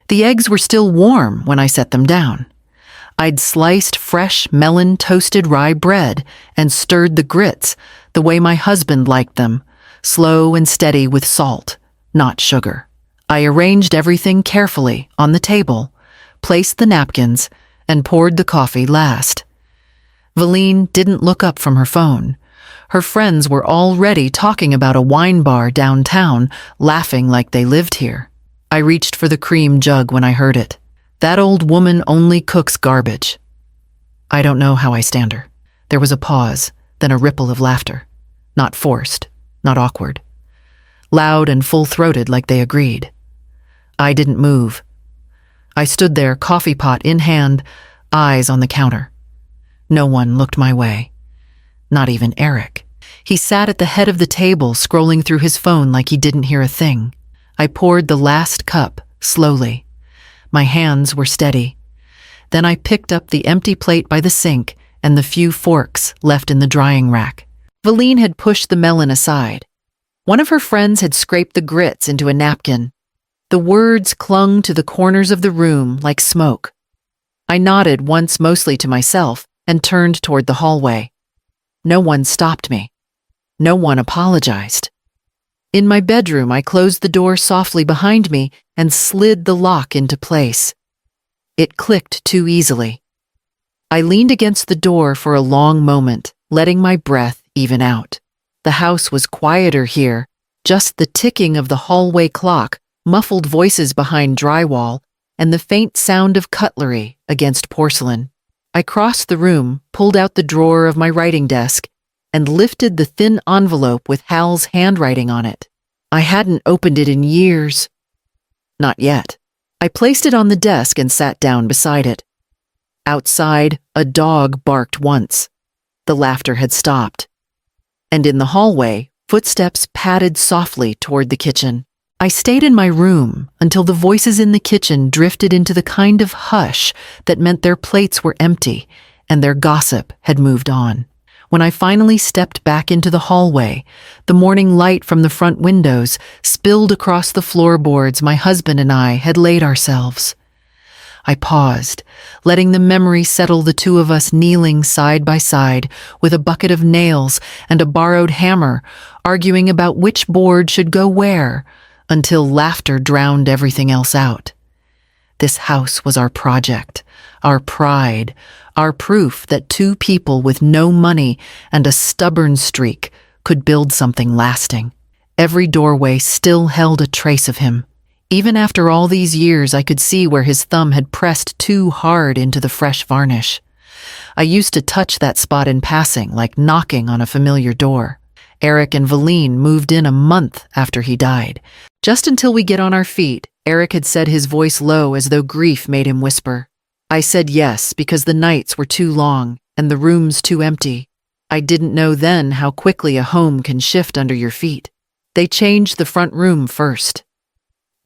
The eggs were still warm when I set them down. I'd sliced fresh melon-toasted rye bread and stirred the grits the way my husband liked them, slow and steady with salt, not sugar. I arranged everything carefully on the table, placed the napkins, and poured the coffee last. Valine didn't look up from her phone. Her friends were already talking about a wine bar downtown, laughing like they lived here. I reached for the cream jug when I heard it. That old woman only cooks garbage. I don't know how I stand her. There was a pause, then a ripple of laughter. Not forced, not awkward. Loud and full-throated like they agreed. I didn't move. I stood there, coffee pot in hand, eyes on the counter. No one looked my way. Not even Eric. He sat at the head of the table, scrolling through his phone like he didn't hear a thing. I poured the last cup, slowly. My hands were steady. Then I picked up the empty plate by the sink and the few forks left in the drying rack. Valine had pushed the melon aside. One of her friends had scraped the grits into a napkin. The words clung to the corners of the room like smoke. I nodded once, mostly to myself, and turned toward the hallway. No one stopped me. No one apologized. In my bedroom, I closed the door softly behind me and slid the lock into place. It clicked too easily. I leaned against the door for a long moment, letting my breath even out. The house was quieter here, just the ticking of the hallway clock, muffled voices behind drywall, and the faint sound of cutlery against porcelain. I crossed the room, pulled out the drawer of my writing desk, and lifted the thin envelope with Hal's handwriting on it. I hadn't opened it in years. Not yet. I placed it on the desk and sat down beside it. Outside, a dog barked once. The laughter had stopped. And in the hallway, footsteps padded softly toward the kitchen. I stayed in my room until the voices in the kitchen drifted into the kind of hush that meant their plates were empty and their gossip had moved on. When I finally stepped back into the hallway, the morning light from the front windows spilled across the floorboards my husband and I had laid ourselves. I paused, letting the memory settle the two of us kneeling side by side with a bucket of nails and a borrowed hammer, arguing about which board should go where, until laughter drowned everything else out. This house was our project, our pride, our proof that two people with no money and a stubborn streak could build something lasting. Every doorway still held a trace of him. Even after all these years, I could see where his thumb had pressed too hard into the fresh varnish. I used to touch that spot in passing, like knocking on a familiar door. Eric and Valine moved in a month after he died. Just until we get on our feet, Eric had said, his voice low as though grief made him whisper. I said yes because the nights were too long and the rooms too empty. I didn't know then how quickly a home can shift under your feet. They changed the front room first.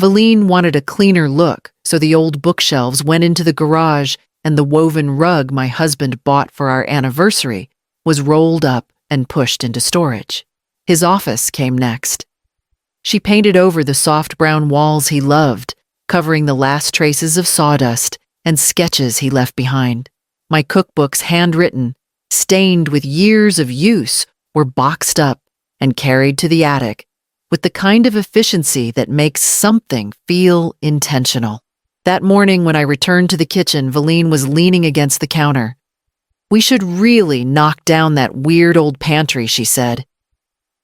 Valine wanted a cleaner look, so the old bookshelves went into the garage and the woven rug my husband bought for our anniversary was rolled up and pushed into storage. His office came next. She painted over the soft brown walls he loved, covering the last traces of sawdust and sketches he left behind. My cookbooks, handwritten, stained with years of use, were boxed up and carried to the attic with the kind of efficiency that makes something feel intentional. That morning when I returned to the kitchen, Valine was leaning against the counter. We should really knock down that weird old pantry, she said.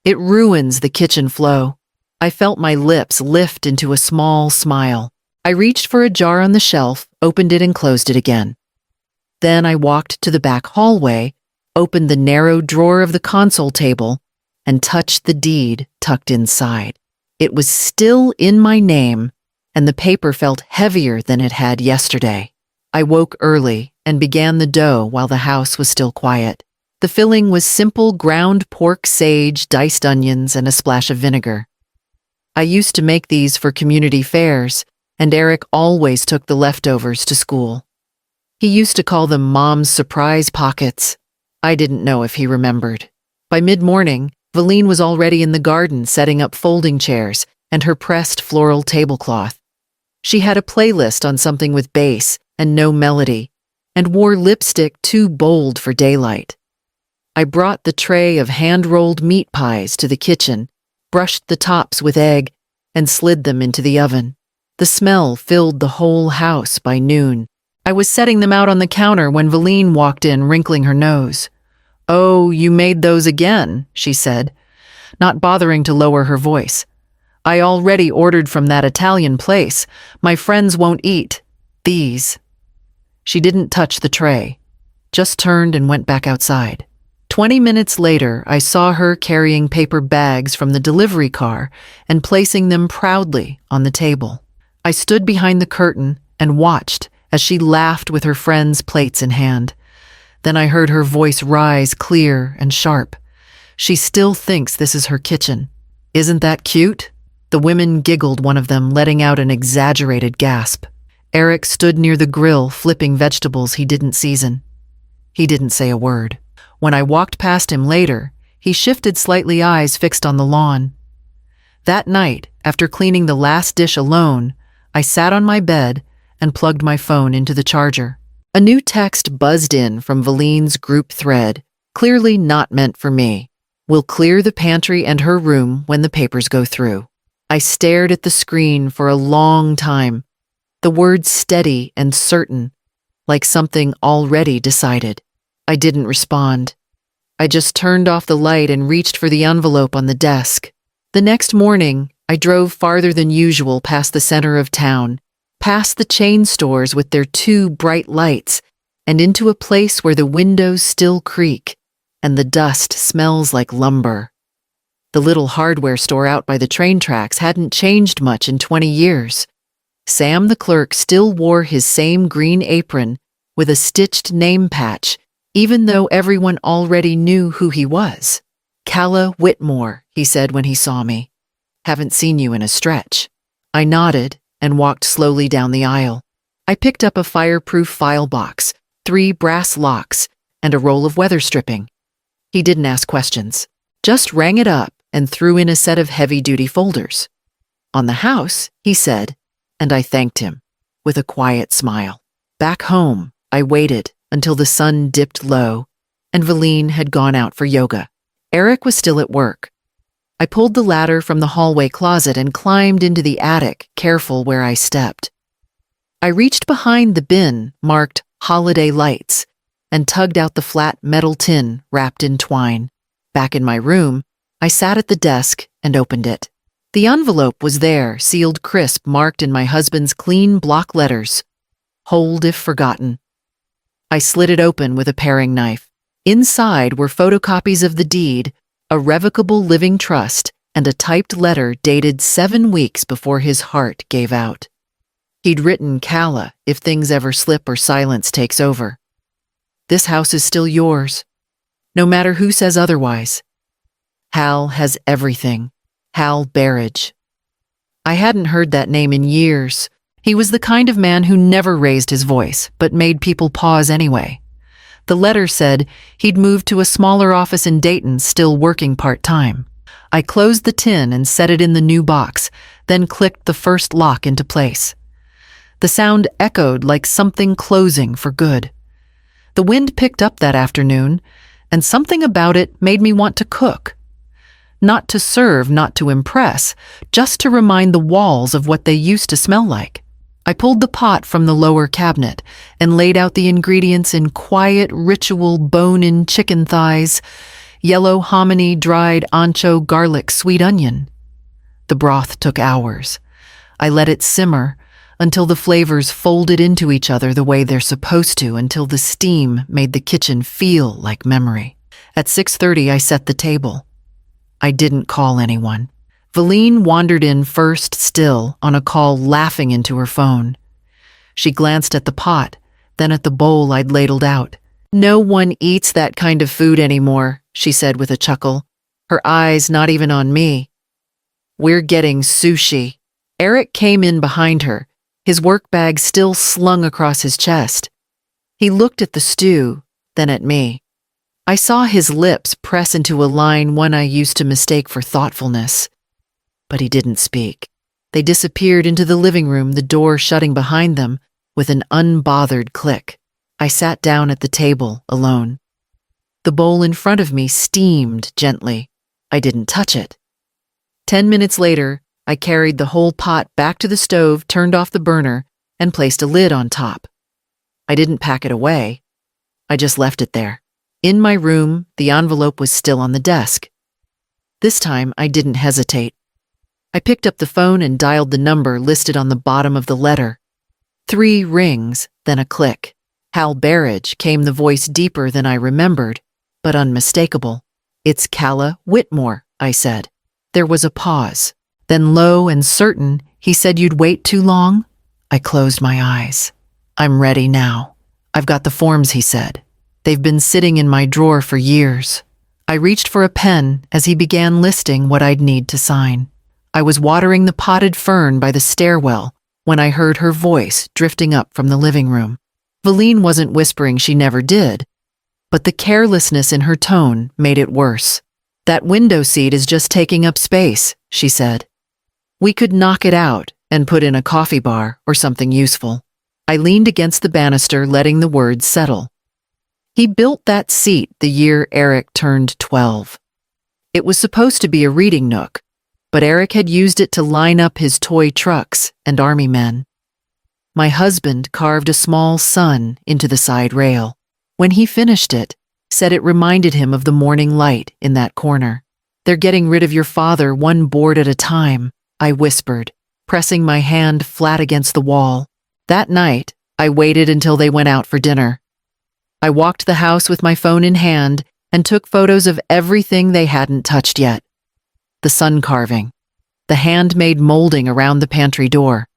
It ruins the kitchen flow. I felt my lips lift into a small smile. I reached for a jar on the shelf, opened it and closed it again. Then I walked to the back hallway, opened the narrow drawer of the console table, and touched the deed tucked inside. It was still in my name, and the paper felt heavier than it had yesterday. I woke early and began the dough while the house was still quiet. The filling was simple ground pork, sage, diced onions, and a splash of vinegar. I used to make these for community fairs, and Eric always took the leftovers to school. He used to call them Mom's surprise pockets. I didn't know if he remembered. By mid-morning, Valine was already in the garden setting up folding chairs and her pressed floral tablecloth. She had a playlist on something with bass and no melody, and wore lipstick too bold for daylight. I brought the tray of hand-rolled meat pies to the kitchen, brushed the tops with egg, and slid them into the oven. The smell filled the whole house by noon. I was setting them out on the counter when Valine walked in, wrinkling her nose. "Oh, you made those again," she said, not bothering to lower her voice. "I already ordered from that Italian place. My friends won't eat these." She didn't touch the tray, just turned and went back outside. 20 minutes later, I saw her carrying paper bags from the delivery car and placing them proudly on the table. I stood behind the curtain and watched as she laughed with her friends' plates in hand. Then I heard her voice rise clear and sharp. "She still thinks this is her kitchen. Isn't that cute?" The women giggled, one of them letting out an exaggerated gasp. Eric stood near the grill flipping vegetables he didn't season. He didn't say a word. When I walked past him later, he shifted slightly, eyes fixed on the lawn. That night, after cleaning the last dish alone, I sat on my bed and plugged my phone into the charger. A new text buzzed in from Valine's group thread, clearly not meant for me. "We'll clear the pantry and her room when the papers go through." I stared at the screen for a long time, the words steady and certain, like something already decided. I didn't respond. I just turned off the light and reached for the envelope on the desk. The next morning, I drove farther than usual past the center of town, past the chain stores with their 2 bright lights, and into a place where the windows still creak and the dust smells like lumber. The little hardware store out by the train tracks hadn't changed much in 20 years. Sam the clerk still wore his same green apron with a stitched name patch, even though everyone already knew who he was. "Calla Whitmore," he said when he saw me. "Haven't seen you in a stretch." I nodded and walked slowly down the aisle. I picked up a fireproof file box, 3 brass locks, and a roll of weather stripping. He didn't ask questions, just rang it up and threw in a set of heavy-duty folders. "On the house," he said, and I thanked him with a quiet smile. Back home, I waited until the sun dipped low and Valine had gone out for yoga. Eric was still at work. I pulled the ladder from the hallway closet and climbed into the attic, careful where I stepped. I reached behind the bin marked "Holiday Lights" and tugged out the flat metal tin wrapped in twine. Back in my room, I sat at the desk and opened it. The envelope was there, sealed crisp, marked in my husband's clean block letters, "Hold if forgotten." I slid it open with a paring knife. Inside were photocopies of the deed, a revocable living trust, and a typed letter dated 7 weeks before his heart gave out. He'd written, "Calla, if things ever slip or silence takes over. This house is still yours, no matter who says otherwise. Hal has everything. Hal Barrage." I hadn't heard that name in years. He was the kind of man who never raised his voice, but made people pause anyway. The letter said he'd moved to a smaller office in Dayton, still working part-time. I closed the tin and set it in the new box, then clicked the first lock into place. The sound echoed like something closing for good. The wind picked up that afternoon, and something about it made me want to cook. Not to serve, not to impress, just to remind the walls of what they used to smell like. I pulled the pot from the lower cabinet and laid out the ingredients in quiet, ritual bone-in chicken thighs, yellow hominy, dried ancho, garlic, sweet onion. The broth took hours. I let it simmer until the flavors folded into each other the way they're supposed to, until the steam made the kitchen feel like memory. At 6:30, I set the table. I didn't call anyone. Valine wandered in first, still on a call, laughing into her phone. She glanced at the pot, then at the bowl I'd ladled out. "No one eats that kind of food anymore," she said with a chuckle, her eyes not even on me. "We're getting sushi." Eric came in behind her, his work bag still slung across his chest. He looked at the stew, then at me. I saw his lips press into a line one I used to mistake for thoughtfulness. But he didn't speak. They disappeared into the living room, the door shutting behind them with an unbothered click. I sat down at the table, alone. The bowl in front of me steamed gently. I didn't touch it. 10 minutes later, I carried the whole pot back to the stove, turned off the burner, and placed a lid on top. I didn't pack it away. I just left it there. In my room, the envelope was still on the desk. This time, I didn't hesitate. I picked up the phone and dialed the number listed on the bottom of the letter. 3 rings, then a click. Hal Barrage, came the voice, deeper than I remembered, but unmistakable. "It's Calla Whitmore," I said. There was a pause. Then low and certain, he said, "You'd wait too long?" I closed my eyes. "I'm ready now." "I've got the forms," he said. "They've been sitting in my drawer for years." I reached for a pen as he began listing what I'd need to sign. I was watering the potted fern by the stairwell when I heard her voice drifting up from the living room. Valine wasn't whispering, she never did, but the carelessness in her tone made it worse. "That window seat is just taking up space," she said. "We could knock it out and put in a coffee bar or something useful." I leaned against the banister, letting the words settle. He built that seat the year Eric turned 12. It was supposed to be a reading nook, but Eric had used it to line up his toy trucks and army men. My husband carved a small sun into the side rail. When he finished it, said it reminded him of the morning light in that corner. "They're getting rid of your father one board at a time," I whispered, pressing my hand flat against the wall. That night, I waited until they went out for dinner. I walked the house with my phone in hand and took photos of everything they hadn't touched yet. The sun carving, the handmade molding around the pantry door,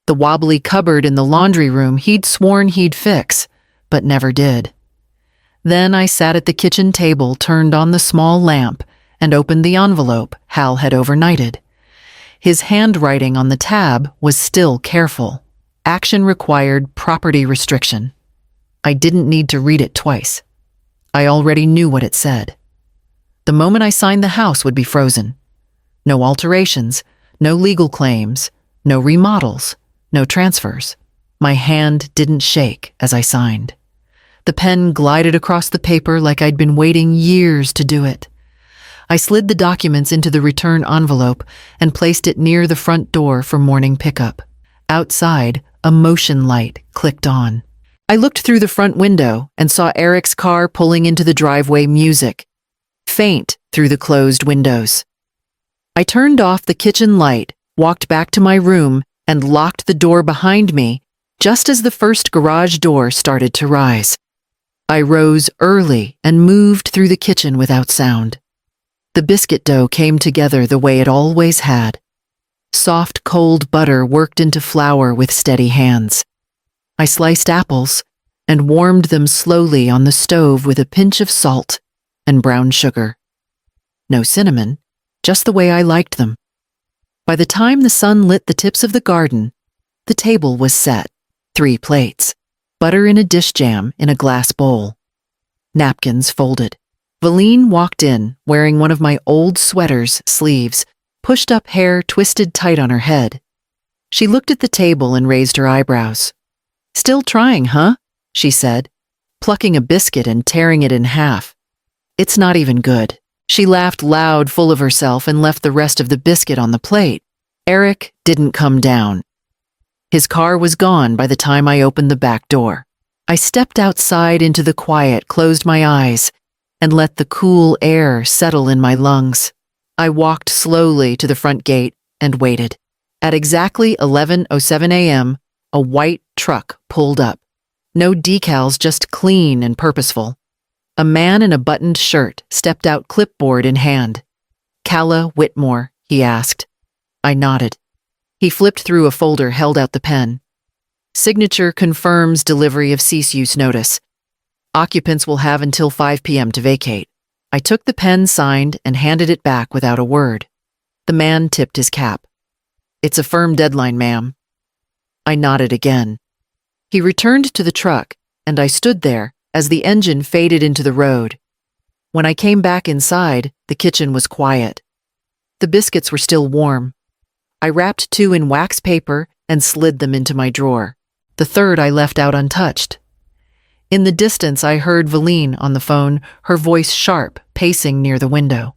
the wobbly cupboard in the laundry room he'd sworn he'd fix, but never did. Then I sat at the kitchen table, turned on the small lamp, and opened the envelope Hal had overnighted. His handwriting on the tab was still careful. Action required property restriction. I didn't need to read it twice. I already knew what it said. The moment I signed, the house would be frozen. No alterations, no legal claims, no remodels, no transfers. My hand didn't shake as I signed. The pen glided across the paper like I'd been waiting years to do it. I slid the documents into the return envelope and placed it near the front door for morning pickup. Outside, a motion light clicked on. I looked through the front window and saw Eric's car pulling into the driveway, music faint through the closed windows. I turned off the kitchen light, walked back to my room, and locked the door behind me just as the first garage door started to rise. I rose early and moved through the kitchen without sound. The biscuit dough came together the way it always had. Soft, cold butter worked into flour with steady hands. I sliced apples and warmed them slowly on the stove with a pinch of salt and brown sugar. No cinnamon, just the way I liked them. By the time the sun lit the tips of the garden, the table was set. 3 plates, butter in a dish jam in a glass bowl, napkins folded. Valine walked in, wearing one of my old sweater's sleeves, pushed up hair twisted tight on her head. She looked at the table and raised her eyebrows. "Still trying, huh?" she said, plucking a biscuit and tearing it in half. "It's not even good." She laughed loud, full of herself, and left the rest of the biscuit on the plate. Eric didn't come down. His car was gone by the time I opened the back door. I stepped outside into the quiet, closed my eyes, and let the cool air settle in my lungs. I walked slowly to the front gate and waited. At exactly 11:07 a.m., a white truck pulled up. No decals, just clean and purposeful. A man in a buttoned shirt stepped out, clipboard in hand. "Calla Whitmore," he asked. I nodded. He flipped through a folder, held out the pen. "Signature confirms delivery of cease use notice. Occupants will have until 5 p.m. to vacate." I took the pen, signed, and handed it back without a word. The man tipped his cap. "It's a firm deadline, ma'am." I nodded again. He returned to the truck, and I stood there as the engine faded into the road. When I came back inside, the kitchen was quiet. The biscuits were still warm. I wrapped 2 in wax paper and slid them into my drawer. The third I left out untouched. In the distance, I heard Valine on the phone, her voice sharp, pacing near the window.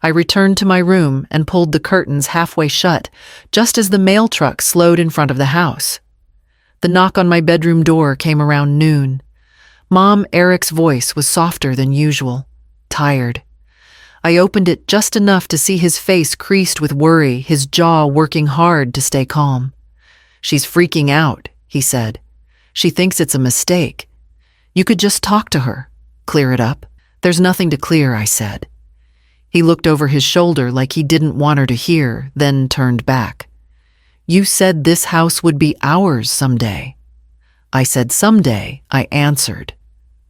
I returned to my room and pulled the curtains halfway shut, just as the mail truck slowed in front of the house. The knock on my bedroom door came around noon. Mom Eric's voice was softer than usual, tired. I opened it just enough to see his face creased with worry, his jaw working hard to stay calm. "She's freaking out," he said. "She thinks it's a mistake. You could just talk to her, clear it up." "There's nothing to clear," I said. He looked over his shoulder like he didn't want her to hear, then turned back. "You said this house would be ours someday." I said someday, I answered.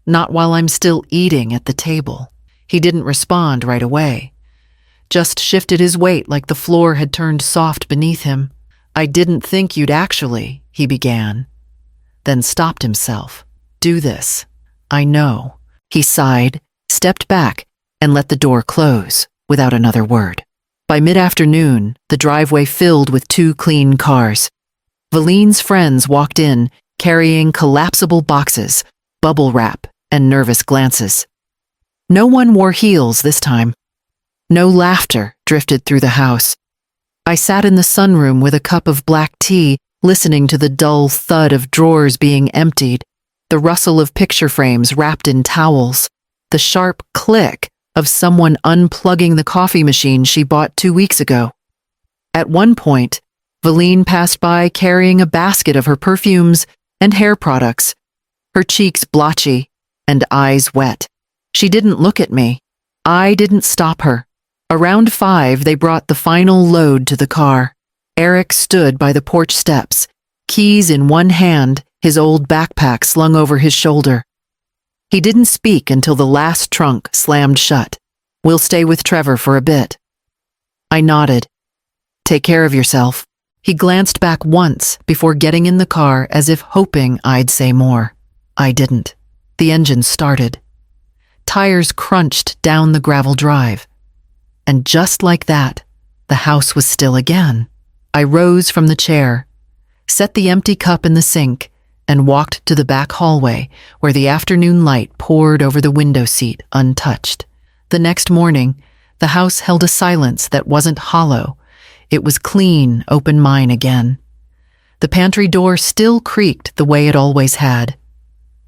"Not while I'm still eating at the table." He didn't respond right away, just shifted his weight like the floor had turned soft beneath him. "I didn't think you'd actually," he began, then stopped himself. "Do this." "I know." He sighed, stepped back, and let the door close without another word. By mid-afternoon, the driveway filled with 2 clean cars. Valine's friends walked in, carrying collapsible boxes, bubble wrap, and nervous glances. No one wore heels this time. No laughter drifted through the house. I sat in the sunroom with a cup of black tea, listening to the dull thud of drawers being emptied, the rustle of picture frames wrapped in towels, the sharp click of someone unplugging the coffee machine she bought 2 weeks ago. At one point, Valine passed by carrying a basket of her perfumes and hair products, her cheeks blotchy and eyes wet. She didn't look at me. I didn't stop her. Around 5, they brought the final load to the car. Eric stood by the porch steps, keys in one hand, his old backpack slung over his shoulder. He didn't speak until the last trunk slammed shut. "We'll stay with Trevor for a bit." I nodded. "Take care of yourself." He glanced back once before getting in the car as if hoping I'd say more. I didn't. The engine started. Tires crunched down the gravel drive. And just like that, the house was still again. I rose from the chair, set the empty cup in the sink, and walked to the back hallway where the afternoon light poured over the window seat untouched. The next morning, the house held a silence that wasn't hollow. It was clean, open mine again. The pantry door still creaked the way it always had.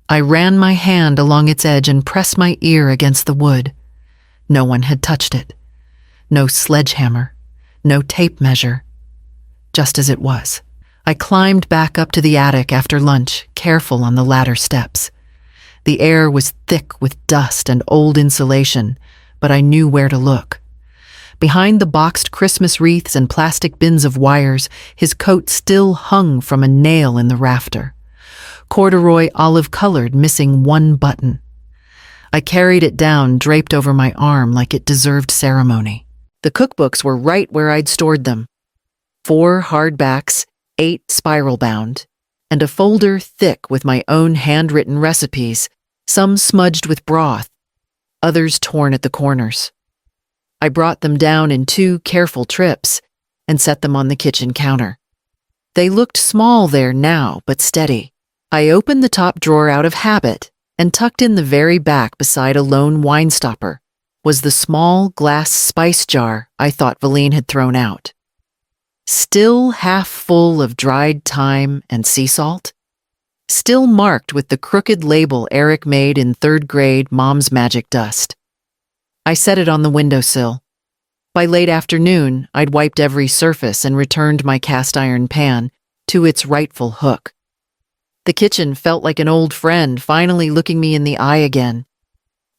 I ran my hand along its edge and pressed my ear against the wood. No one had touched it. No sledgehammer, no tape measure. Just as it was. I climbed back up to the attic after lunch, careful on the ladder steps. The air was thick with dust and old insulation, but I knew where to look. Behind the boxed Christmas wreaths and plastic bins of wires, his coat still hung from a nail in the rafter. Corduroy olive-colored, missing one button. I carried it down, draped over my arm like it deserved ceremony. The cookbooks were right where I'd stored them. 4 hardbacks, 8 spiral-bound, and a folder thick with my own handwritten recipes, some smudged with broth, others torn at the corners. I brought them down in 2 careful trips and set them on the kitchen counter. They looked small there now, but steady. I opened the top drawer out of habit, and tucked in the very back beside a lone wine stopper was the small glass spice jar I thought Valine had thrown out. Still half full of dried thyme and sea salt. Still marked with the crooked label Eric made in 3rd grade Mom's Magic Dust. I set it on the windowsill. By late afternoon, I'd wiped every surface and returned my cast iron pan to its rightful hook. The kitchen felt like an old friend finally looking me in the eye again.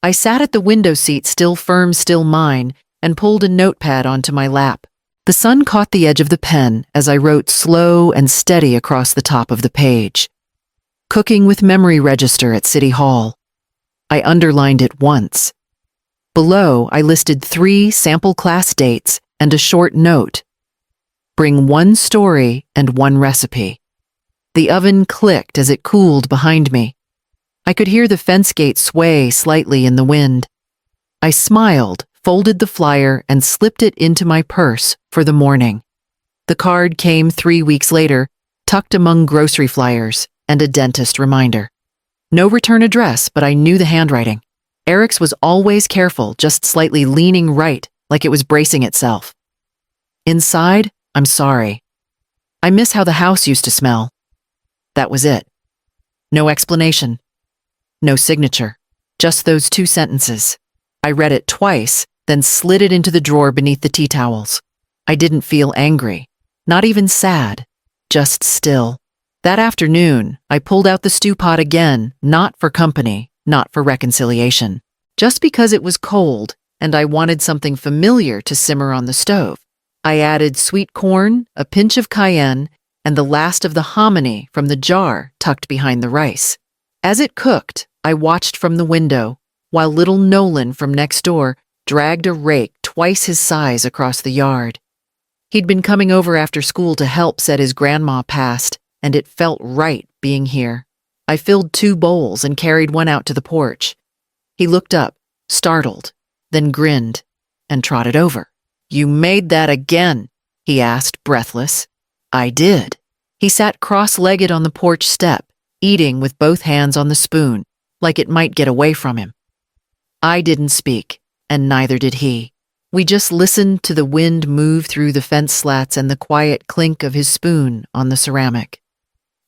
I sat at the window seat, still firm, still mine, and pulled a notepad onto my lap. The sun caught the edge of the pen as I wrote slow and steady across the top of the page. Cooking with memory register at City Hall. I underlined it once. Below, I listed 3 sample class dates and a short note. Bring 1 story and 1 recipe. The oven clicked as it cooled behind me. I could hear the fence gate sway slightly in the wind. I smiled, folded the flyer, and slipped it into my purse for the morning. The card came 3 weeks later, tucked among grocery flyers and a dentist reminder. No return address, but I knew the handwriting. Eric's was always careful, just slightly leaning right, like it was bracing itself. Inside, I'm sorry. I miss how the house used to smell. That was it. No explanation. No signature. Just those 2 sentences. I read it twice, then slid it into the drawer beneath the tea towels. I didn't feel angry. Not even sad. Just still. That afternoon, I pulled out the stew pot again, not for company, not for reconciliation. Just because it was cold, and I wanted something familiar to simmer on the stove. I added sweet corn, a pinch of cayenne, and the last of the hominy from the jar tucked behind the rice. As it cooked, I watched from the window, while little Nolan from next door dragged a rake twice his size across the yard. He'd been coming over after school to help, said his grandma passed, and it felt right being here. I filled 2 bowls and carried one out to the porch. He looked up, startled, then grinned, and trotted over. "You made that again?" he asked, breathless. I did. He sat cross-legged on the porch step, eating with both hands on the spoon, like it might get away from him. I didn't speak, and neither did he. We just listened to the wind move through the fence slats and the quiet clink of his spoon on the ceramic.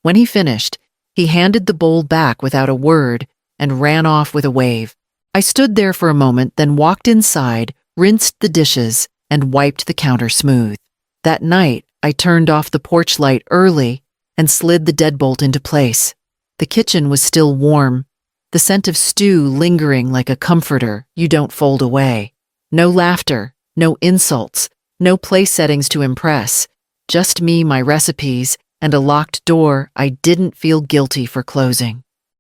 When he finished, he handed the bowl back without a word and ran off with a wave. I stood there for a moment, then walked inside, rinsed the dishes, and wiped the counter smooth. That night, I turned off the porch light early and slid the deadbolt into place. The kitchen was still warm, the scent of stew lingering like a comforter you don't fold away. No laughter, no insults, no place settings to impress, just me, my recipes, and a locked door I didn't feel guilty for closing.